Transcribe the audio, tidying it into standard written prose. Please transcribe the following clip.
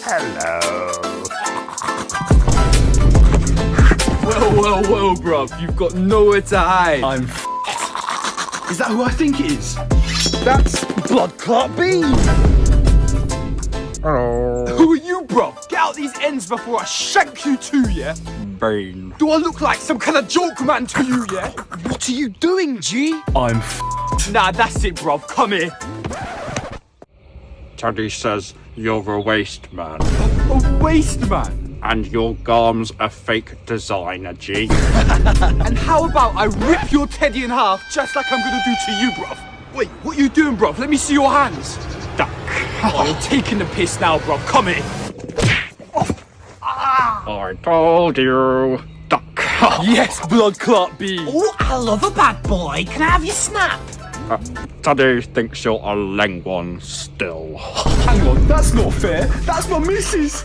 Hello. Well, bruv, you've got nowhere to hide. I'm Is that who I think it is? That's Blood Clot B! Hello. Who are you, bruv? Get out these ends before I shank you too, yeah? Bane. Do I look like some kind of joke man to you, yeah? What are you doing, G? I'm Nah, that's it, bruv. Come here. Teddy says you're a waste man. A waste man. And your garm's a fake designer, G. And how about I rip your teddy in half just like I'm gonna do to you, bruv? Wait, what are you doing, bruv? Let me see your hands. Duck. Oh, you're taking the piss now, bruv. Come here. I told you. Duck. Yes, Blood Clot B. Oh, I love a bad boy. Can I have your snap? Teddy thinks you're a leng one still. Hang on, that's not fair. That's my missus.